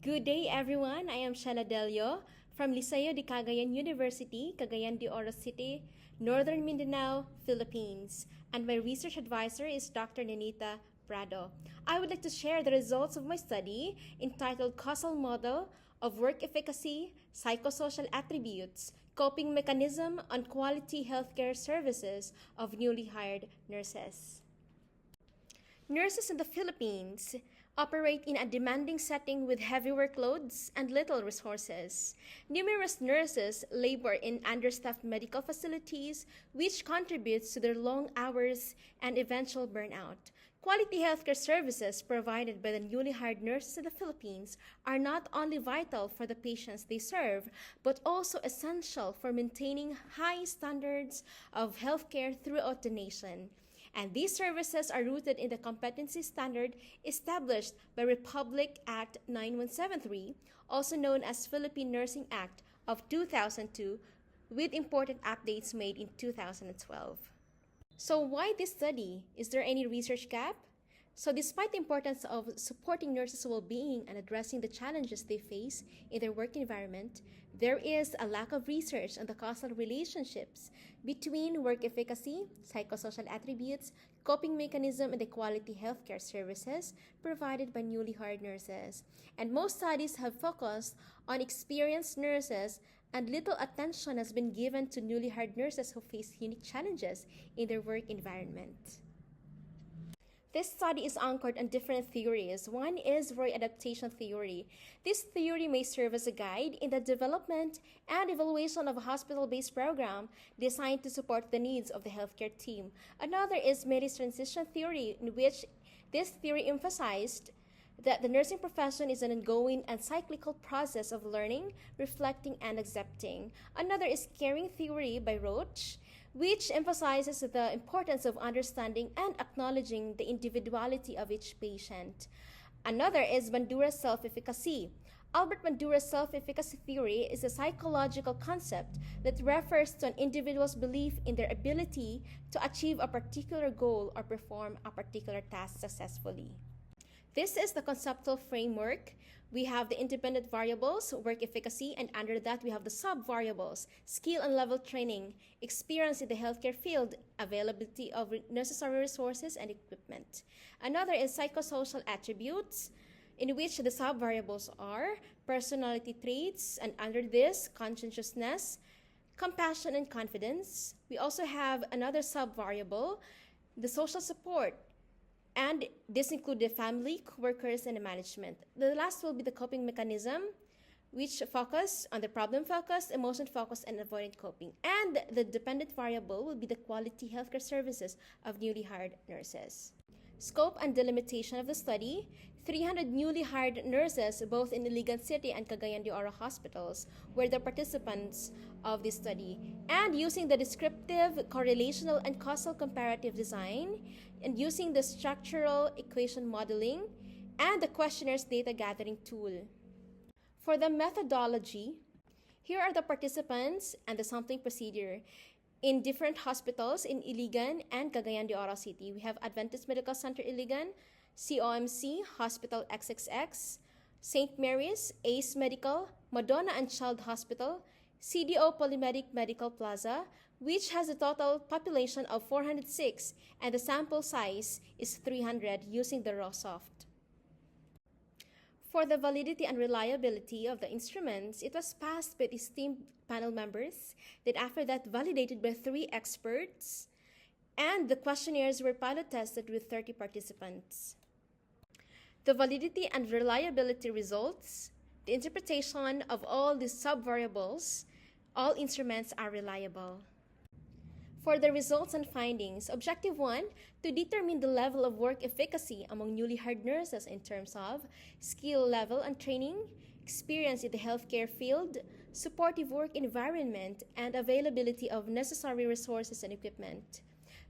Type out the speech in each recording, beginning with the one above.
Good day, everyone. I am Shella Dello from Liceo de Cagayan University, Cagayan de Oro City, Northern Mindanao, Philippines. And my research advisor is Dr. Nenita Prado. I would like to share the results of my study entitled Causal Model of Work Efficacy, Psychosocial Attributes, Coping Mechanism on Quality Healthcare Services of Newly Hired Nurses. Nurses in the Philippines operate in a demanding setting with heavy workloads and little resources. Numerous nurses labor in understaffed medical facilities, which contributes to their long hours and eventual burnout. Quality healthcare services provided by the newly hired nurses in the Philippines are not only vital for the patients they serve, but also essential for maintaining high standards of healthcare throughout the nation. And these services are rooted in the competency standard established by Republic Act 9173, also known as Philippine Nursing Act of 2002, with important updates made in 2012. So why this study? Is there any research gap? So despite the importance of supporting nurses' well-being and addressing the challenges they face in their work environment, there is a lack of research on the causal relationships between work efficacy, psychosocial attributes, coping mechanism, and the quality healthcare services provided by newly hired nurses. And most studies have focused on experienced nurses, and little attention has been given to newly hired nurses who face unique challenges in their work environment. This study is anchored on different theories. One is re-adaptation theory. This theory may serve as a guide in the development and evaluation of a hospital-based program designed to support the needs of the healthcare team. Another is Metis transition theory, in which this theory emphasized that the nursing profession is an ongoing and cyclical process of learning, reflecting, and accepting. Another is caring theory by Roach, which emphasizes the importance of understanding and acknowledging the individuality of each patient. Another is Bandura's self-efficacy. Albert Bandura's self-efficacy theory is a psychological concept that refers to an individual's belief in their ability to achieve a particular goal or perform a particular task successfully. This is the conceptual framework. We have the independent variables, work efficacy, and under that we have the sub-variables, skill and level training, experience in the healthcare field, availability of necessary resources and equipment. Another is psychosocial attributes, in which the sub-variables are personality traits, and under this, conscientiousness, compassion, and confidence. We also have another sub-variable, the social support, and this includes the family, workers, and the management. The last will be the coping mechanism, which focus on the problem focus, emotion focus, and avoidant coping. And the dependent variable will be the quality healthcare services of newly hired nurses. Scope and delimitation of the study: 300 newly hired nurses, both in Iligan City and Cagayan de Oro hospitals, were the participants of this study. And using the descriptive, correlational, and causal comparative design, and using the structural equation modeling, and the questionnaires data gathering tool. For the methodology, here are the participants and the sampling procedure. In different hospitals in Iligan and Cagayan de Oro City, we have Adventist Medical Center Iligan, COMC, Hospital XXX, St. Mary's, ACE Medical, Madonna and Child Hospital, CDO Polymedic Medical Plaza, which has a total population of 406, and the sample size is 300 using the raw soft. For the validity and reliability of the instruments, it was passed by the esteemed panel members, then after that validated by 3 experts, and the questionnaires were pilot tested with 30 participants. The validity and reliability results: the interpretation of all the sub-variables, all instruments are reliable. For the results and findings, Objective 1, to determine the level of work efficacy among newly hired nurses in terms of skill level and training, experience in the healthcare field, supportive work environment, and availability of necessary resources and equipment.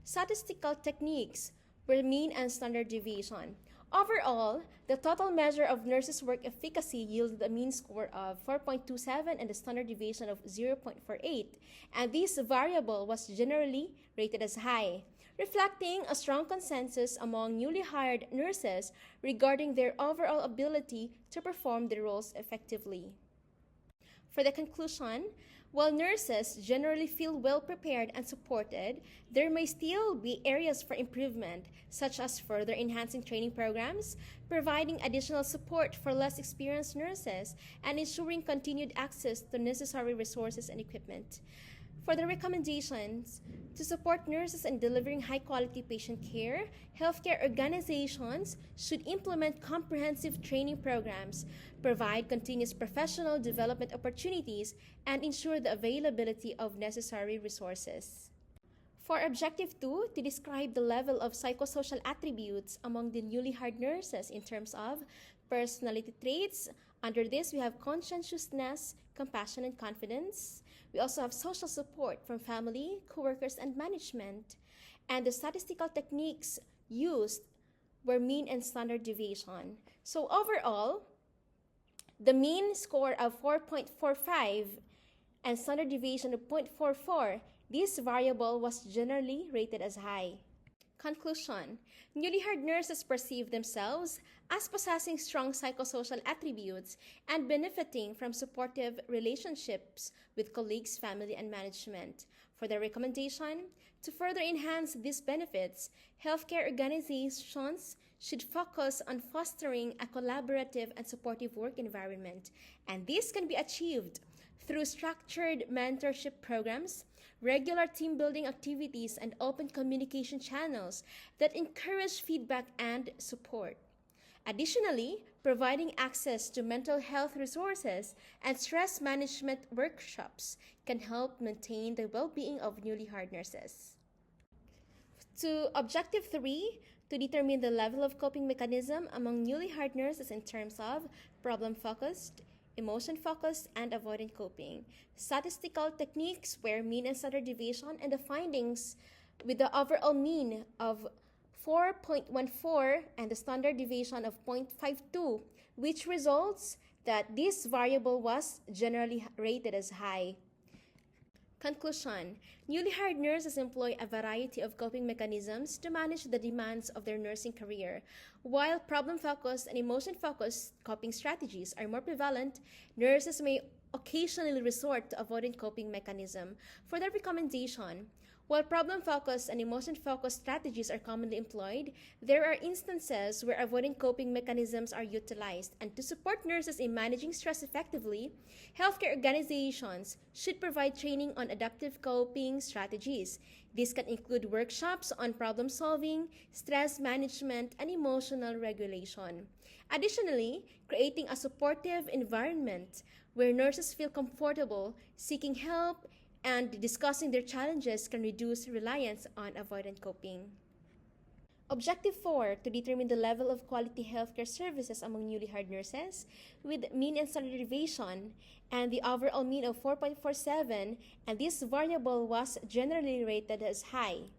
Statistical techniques were mean and standard deviation. Overall, the total measure of nurses' work efficacy yielded a mean score of 4.27 and a standard deviation of 0.48, and this variable was generally rated as high. reflecting a strong consensus among newly hired nurses regarding their overall ability to perform their roles effectively. For the conclusion, while nurses generally feel well prepared and supported, there may still be areas for improvement, such as further enhancing training programs, providing additional support for less experienced nurses, and ensuring continued access to necessary resources and equipment. For the recommendations, to support nurses in delivering high quality patient care, healthcare organizations should implement comprehensive training programs, provide continuous professional development opportunities, and ensure the availability of necessary resources. For Objective 2, to describe the level of psychosocial attributes among the newly hired nurses in terms of personality traits, under this we have conscientiousness, compassion, and confidence. We also have social support from family, coworkers, and management. And the statistical techniques used were mean and standard deviation. So overall, the mean score of 4.45 and standard deviation of 0.44, this variable was generally rated as high. Conclusion: newly hired nurses perceive themselves as possessing strong psychosocial attributes and benefiting from supportive relationships with colleagues, family, and management. For the recommendation, to further enhance these benefits, healthcare organizations should focus on fostering a collaborative and supportive work environment, and this can be achieved through structured mentorship programs, regular team building activities, and open communication channels that encourage feedback and support. Additionally, providing access to mental health resources and stress management workshops can help maintain the well-being of newly hired nurses. To Objective 3, to determine the level of coping mechanism among newly hired nurses in terms of problem-focused, emotion-focused, and avoidant coping. Statistical techniques were mean and standard deviation, and the findings with the overall mean of 4.14 and the standard deviation of 0.52, which results that this variable was generally rated as high. Conclusion: newly hired nurses employ a variety of coping mechanisms to manage the demands of their nursing career. While problem-focused and emotion-focused coping strategies are more prevalent, nurses may occasionally resort to avoidant coping mechanism. For their recommendation, while problem-focused and emotion-focused strategies are commonly employed, there are instances where avoidant coping mechanisms are utilized. And to support nurses in managing stress effectively, healthcare organizations should provide training on adaptive coping strategies. This can include workshops on problem-solving, stress management, and emotional regulation. Additionally, creating a supportive environment where nurses feel comfortable seeking help and discussing their challenges can reduce reliance on avoidant coping. Objective 4, to determine the level of quality healthcare services among newly hired nurses with mean and standard deviation and the overall mean of 4.47, and this variable was generally rated as high.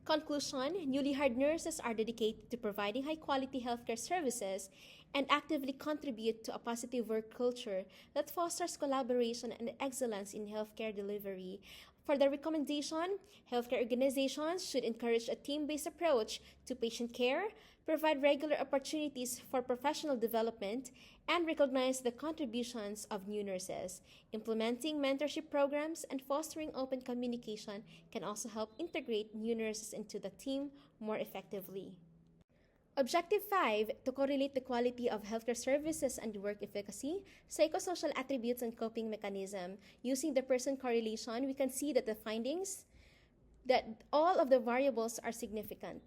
Conclusion: newly hired nurses are dedicated to providing high-quality healthcare services and actively contribute to a positive work culture that fosters collaboration and excellence in healthcare delivery. For the recommendation, healthcare organizations should encourage a team-based approach to patient care, provide regular opportunities for professional development, and recognize the contributions of new nurses. Implementing mentorship programs and fostering open communication can also help integrate new nurses into the team more effectively. Objective 5, to correlate the quality of healthcare services and work efficacy, psychosocial attributes, and coping mechanism. Using the Pearson correlation, we can see that the findings that all of the variables are significant.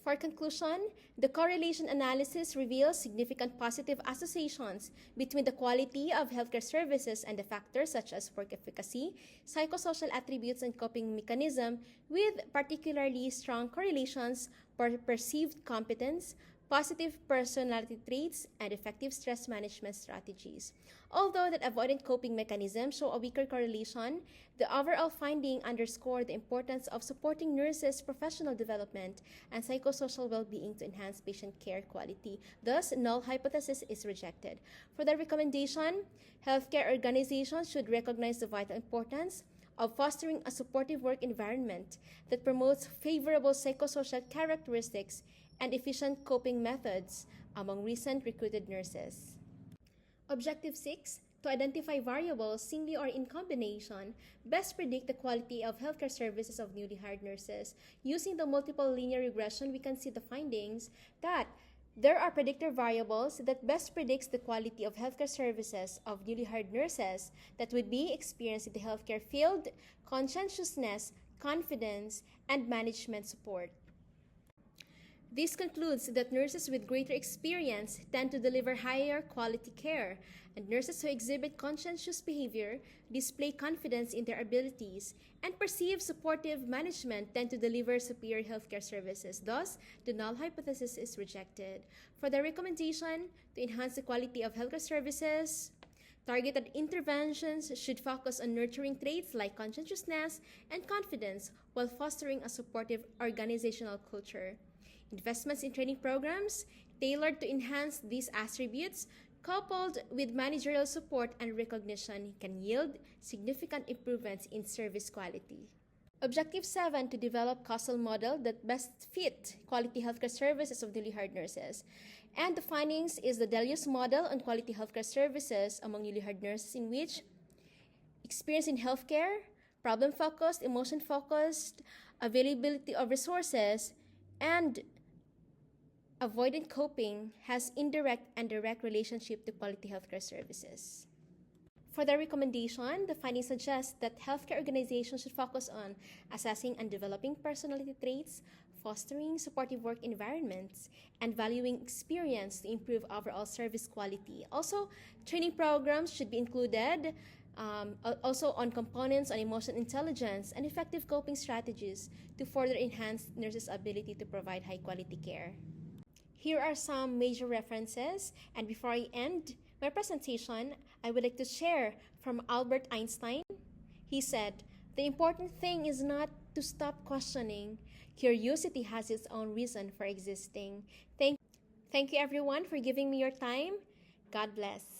For conclusion, the correlation analysis reveals significant positive associations between the quality of healthcare services and the factors such as work efficacy, psychosocial attributes, and coping mechanism, with particularly strong correlations for perceived competence, positive personality traits, and effective stress management strategies. Although that avoidant coping mechanisms show a weaker correlation, the overall finding underscored the importance of supporting nurses' professional development and psychosocial well-being to enhance patient care quality. Thus, null hypothesis is rejected. For the recommendation, healthcare organizations should recognize the vital importance of fostering a supportive work environment that promotes favorable psychosocial characteristics and efficient coping methods among recent recruited nurses. Objective 6, to identify variables singly or in combination, best predict the quality of healthcare services of newly hired nurses. Using the multiple linear regression, we can see the findings that there are predictor variables that best predicts the quality of healthcare services of newly hired nurses that would be experienced in the healthcare field, conscientiousness, confidence, and management support. This concludes that nurses with greater experience tend to deliver higher quality care, and nurses who exhibit conscientious behavior, display confidence in their abilities, and perceive supportive management tend to deliver superior healthcare services. Thus, the null hypothesis is rejected. For the recommendation to enhance the quality of healthcare services, targeted interventions should focus on nurturing traits like conscientiousness and confidence while fostering a supportive organizational culture. Investments in training programs tailored to enhance these attributes, coupled with managerial support and recognition, can yield significant improvements in service quality. Objective 7, to develop causal model that best fit quality healthcare services of newly hired nurses. And the findings is the Dello's model on quality healthcare services among newly hired nurses, in which experience in healthcare, problem-focused, emotion-focused, availability of resources, and avoidant coping has indirect and direct relationship to quality healthcare services. For the recommendation, the findings suggest that healthcare organizations should focus on assessing and developing personality traits, fostering supportive work environments, and valuing experience to improve overall service quality. Also, training programs should be included also on components on emotional intelligence and effective coping strategies to further enhance nurses' ability to provide high-quality care. Here are some major references, and before I end my presentation, I would like to share from Albert Einstein. He said, "The important thing is not to stop questioning. Curiosity has its own reason for existing." Thank you everyone for giving me your time. God bless.